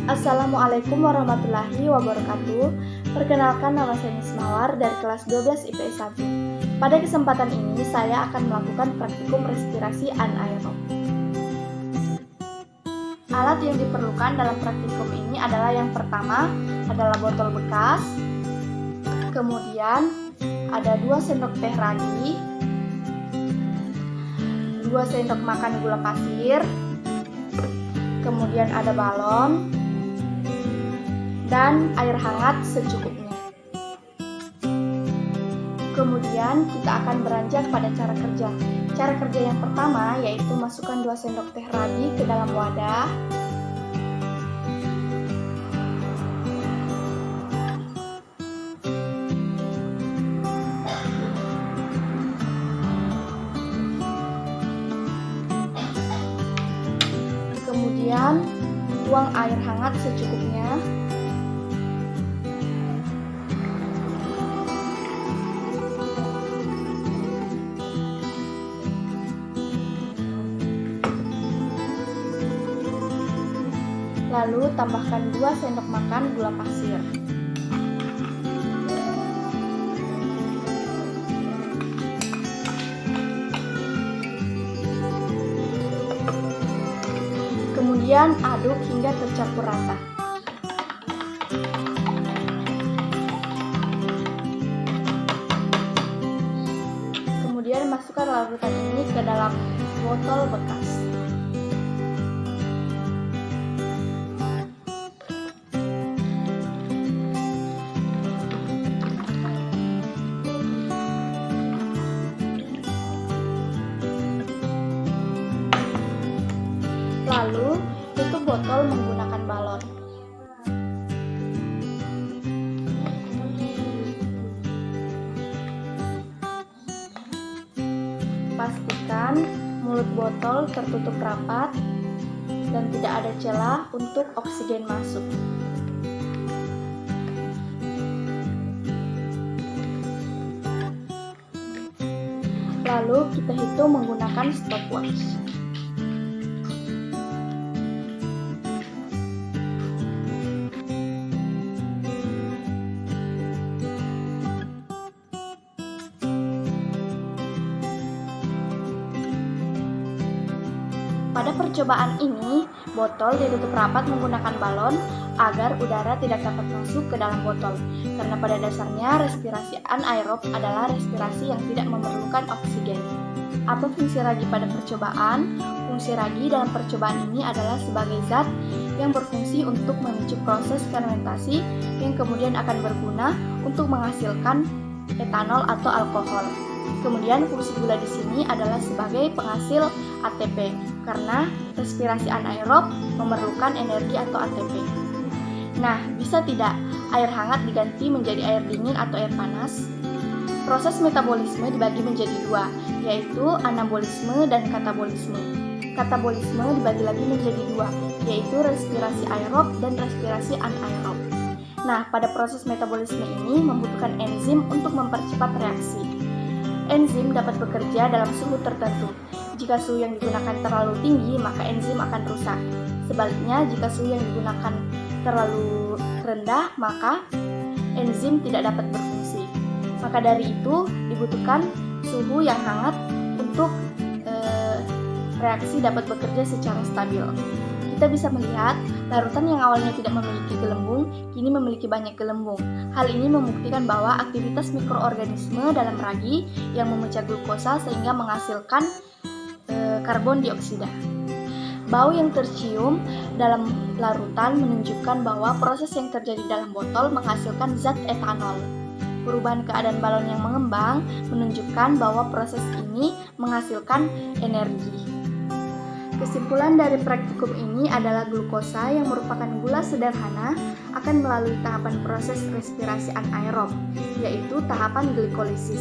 Assalamualaikum warahmatullahi wabarakatuh. Perkenalkan, nama saya Miss Mawar dari kelas 12 IPS 1. Pada kesempatan ini saya akan melakukan praktikum respirasi anaerob. Alat yang diperlukan dalam praktikum ini adalah yang pertama adalah botol bekas, kemudian ada 2 sendok teh ragi, 2 sendok makan gula pasir, kemudian ada balon, dan air hangat secukupnya. Kemudian kita akan beranjak pada cara kerja. Cara kerja yang pertama yaitu masukkan 2 sendok teh ragi ke dalam wadah. Kemudian tuang air hangat secukupnya. Lalu tambahkan 2 sendok makan gula pasir. Kemudian aduk hingga tercampur rata. Kemudian masukkan larutan ini ke dalam botol bekas. Lalu tutup botol menggunakan balon. Pastikan mulut botol tertutup rapat dan tidak ada celah untuk oksigen masuk. Lalu kita hitung menggunakan stopwatch. Pada percobaan ini, botol ditutup rapat menggunakan balon agar udara tidak dapat masuk ke dalam botol. Karena pada dasarnya respirasi anaerob adalah respirasi yang tidak memerlukan oksigen. Apa fungsi ragi pada percobaan? Fungsi ragi dalam percobaan ini adalah sebagai zat yang berfungsi untuk memicu proses fermentasi yang kemudian akan berguna untuk menghasilkan etanol atau alkohol. Kemudian fungsi gula di sini adalah sebagai penghasil ATP karena respirasi anaerob memerlukan energi atau ATP. Nah, bisa tidak air hangat diganti menjadi air dingin atau air panas? Proses metabolisme dibagi menjadi 2, yaitu anabolisme dan katabolisme. Katabolisme dibagi lagi menjadi 2, yaitu respirasi aerob dan respirasi anaerob. Nah, pada proses metabolisme ini membutuhkan enzim untuk mempercepat reaksi. Enzim dapat bekerja dalam suhu tertentu. Jika suhu yang digunakan terlalu tinggi, maka enzim akan rusak. Sebaliknya, jika suhu yang digunakan terlalu rendah, maka enzim tidak dapat berfungsi. Maka dari itu, dibutuhkan suhu yang hangat untuk reaksi dapat bekerja secara stabil. Kita bisa melihat, larutan yang awalnya tidak memiliki gelembung, kini memiliki banyak gelembung. Hal ini membuktikan bahwa aktivitas mikroorganisme dalam ragi yang memecah glukosa sehingga menghasilkan karbon dioksida. Bau yang tercium dalam larutan menunjukkan bahwa proses yang terjadi dalam botol menghasilkan zat etanol. Perubahan keadaan balon yang mengembang menunjukkan bahwa proses ini menghasilkan energi. Kesimpulan dari praktikum ini adalah glukosa yang merupakan gula sederhana akan melalui tahapan proses respirasi anaerob, yaitu tahapan glikolisis.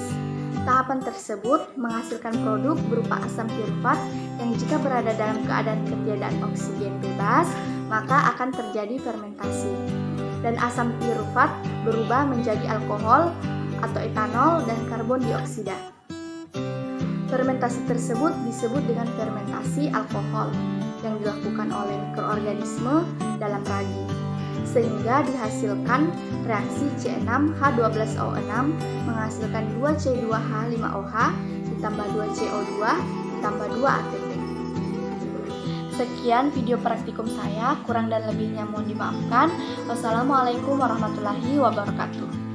Tahapan tersebut menghasilkan produk berupa asam pirufat yang jika berada dalam keadaan ketiadaan oksigen bebas, maka akan terjadi fermentasi. Dan asam pirufat berubah menjadi alkohol atau etanol dan karbon dioksida. Fermentasi tersebut disebut dengan fermentasi alkohol. yang dilakukan oleh mikroorganisme dalam ragi, sehingga dihasilkan reaksi C6H12O6 menghasilkan 2C2H5OH ditambah 2CO2 ditambah 2 ATP. Sekian video praktikum saya, kurang dan lebihnya mohon dimaafkan. Wassalamualaikum warahmatullahi wabarakatuh.